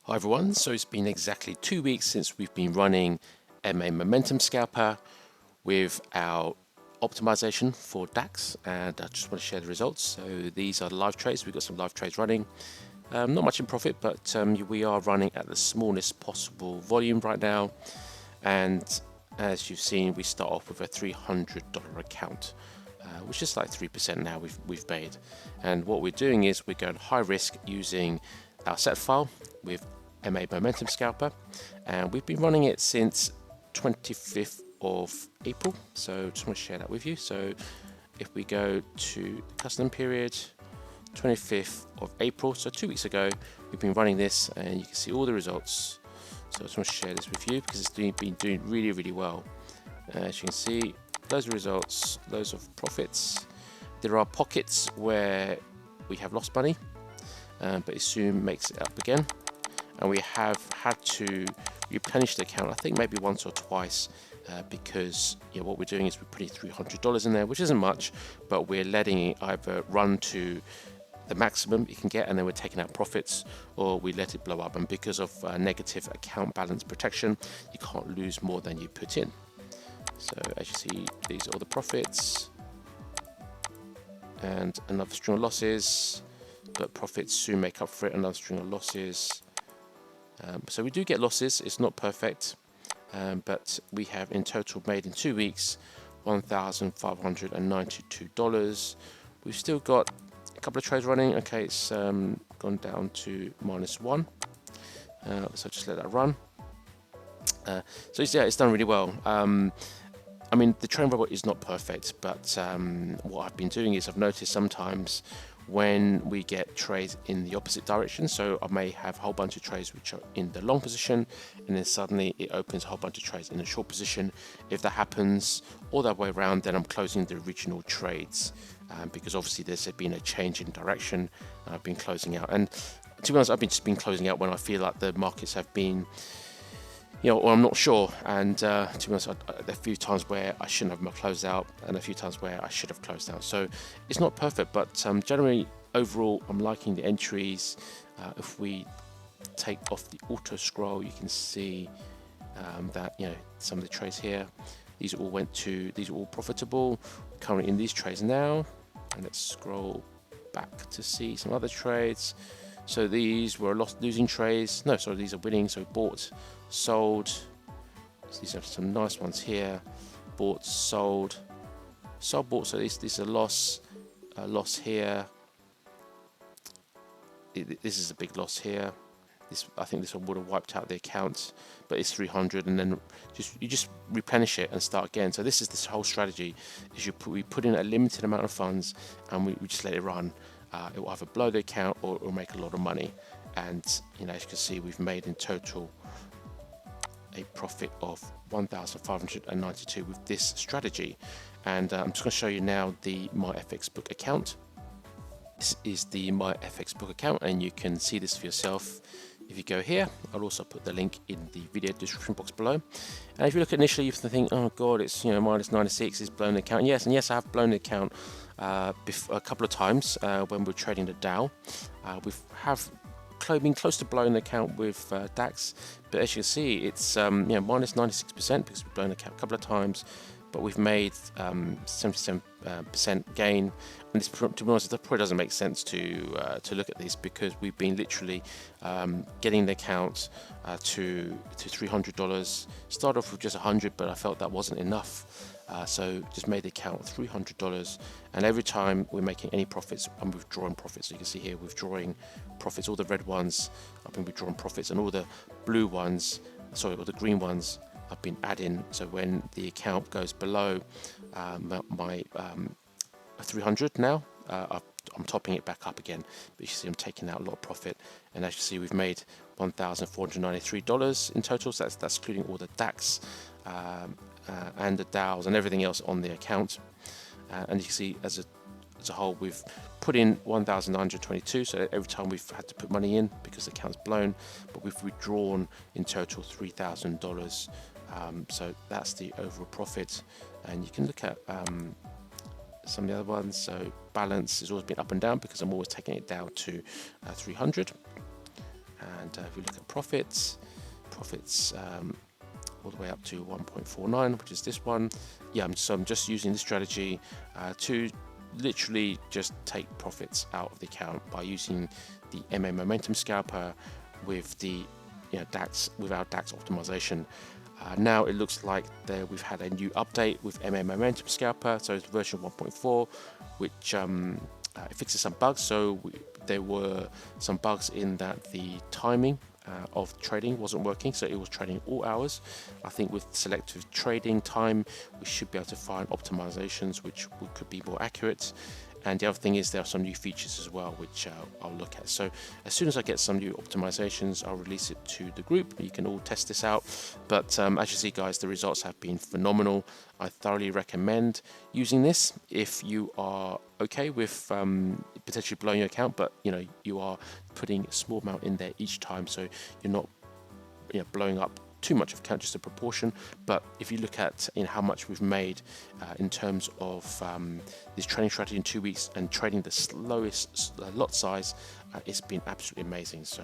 Hi everyone, so it's been exactly 2 weeks since we've been running MA Momentum Scalper with our optimization for DAX, and I just want to share the results. So these are the live trades. We've got some live trades running. Not much in profit, but we are running at the smallest possible volume right now. And as you've seen, we start off with a $300 account, which is like 3% now we've made. And what we're doing is we're going high risk using our set file with MA Momentum Scalper, and we've been running it since 25th of April. So just want to share that with you. So if we go to custom period, 25th of April, so 2 weeks ago, we've been running this, and you can see all the results. So I just want to share this with you because it's been doing really, really well. As you can see, those are results, those of profits. There are pockets where we have lost money, but it soon makes it up again. And we have had to replenish the account, I think maybe once or twice, because what we're doing is we're putting $300 in there, which isn't much, but we're letting it either run to the maximum it can get, and then we're taking out profits, or we let it blow up. And because of negative account balance protection, you can't lose more than you put in. So as you see, these are all the profits, and another string of losses, but profits soon make up for it. Another string of losses. So we do get losses. It's not perfect, but we have in total made in 2 weeks $1,592. We've still got a couple of trades running. Okay, it's gone down to -1, so just let that run. So yeah, it's done really well. I mean, the train robot is not perfect, but what I've been doing is I've noticed sometimes when we get trades in the opposite direction, so I may have a whole bunch of trades which are in the long position, and then suddenly it opens a whole bunch of trades in the short position. If that happens all that way around, then I'm closing the original trades, because obviously there's been a change in direction, and I've been closing out. And to be honest, I've just been closing out when I feel like the markets have been, or I'm not sure. And to be honest, there are a few times where I shouldn't have closed out, and a few times where I should have closed out. So it's not perfect, but generally, overall, I'm liking the entries. If we take off the auto scroll, you can see that some of the trades here, these all profitable. We're currently in these trades now, and let's scroll back to see some other trades. So these were losing trades. No, sorry, these are winning. So bought, sold. So these are some nice ones here. Bought, sold, bought. So this is a loss here. This is a big loss here. I think this one would have wiped out the account, but it's 300, and then you just replenish it and start again. So this is this whole strategy: is we put in a limited amount of funds, and we just let it run. It will either blow the account or it will make a lot of money. And as you can see, we've made in total a profit of 1,592 with this strategy. And I'm just going to show you now the MyFXBook account. This is the MyFXBook account, and you can see this for yourself. If you go here, I'll also put the link in the video description box below. And if you look initially, you think, oh god, it's -96, it's blown the account. And yes, I have blown the account a couple of times when we're trading the Dow. We have been close to blowing the account with DAX, but as you can see, it's -96% because we've blown the account a couple of times. But we've made 77% gain, and this, to be honest, it probably doesn't make sense to look at this, because we've been literally getting the account to $300. Started off with just 100, but I felt that wasn't enough, so just made the account $300. And every time we're making any profits, I'm withdrawing profits. So you can see here, withdrawing profits. All the red ones, I've been withdrawing profits, and all the blue ones, all the green ones, I've been adding. So when the account goes below my 300 now, I'm topping it back up again. But you see I'm taking out a lot of profit, and as you see, we've made $1,493 in total. So that's including all the DAX and the Dows and everything else on the account. And you can see as a whole, we've put in 1,922. So every time we've had to put money in because the account's blown, but we've withdrawn in total $3,000. So that's the overall profit. And you can look at some of the other ones. So balance has always been up and down because I'm always taking it down to 300. And if we look at profits all the way up to 1.49, which is this one. Yeah, so I'm just using this strategy to literally just take profits out of the account by using the MA Momentum Scalper with the DAX, with our DAX optimization. Now it looks like we've had a new update with MA Momentum Scalper, so it's version 1.4, which it fixes some bugs. So there were some bugs in that the timing of trading wasn't working, so it was trading all hours. I think with selective trading time, we should be able to find optimizations which could be more accurate. And the other thing is there are some new features as well, which I'll look at. So as soon as I get some new optimizations, I'll release it to the group. You can all test this out. But as you see, guys, the results have been phenomenal. I thoroughly recommend using this if you are okay with potentially blowing your account, but you are putting a small amount in there each time, so you're not blowing up too much of account, just a proportion. But if you look at how much we've made in terms of this trading strategy in 2 weeks and trading the slowest lot size, it's been absolutely amazing. So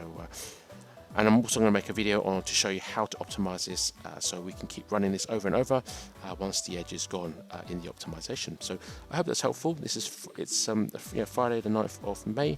and I'm also going to make a video on to show you how to optimize this, so we can keep running this over and over once the edge is gone in the optimization. So I hope that's helpful. It's Friday the 9th of May,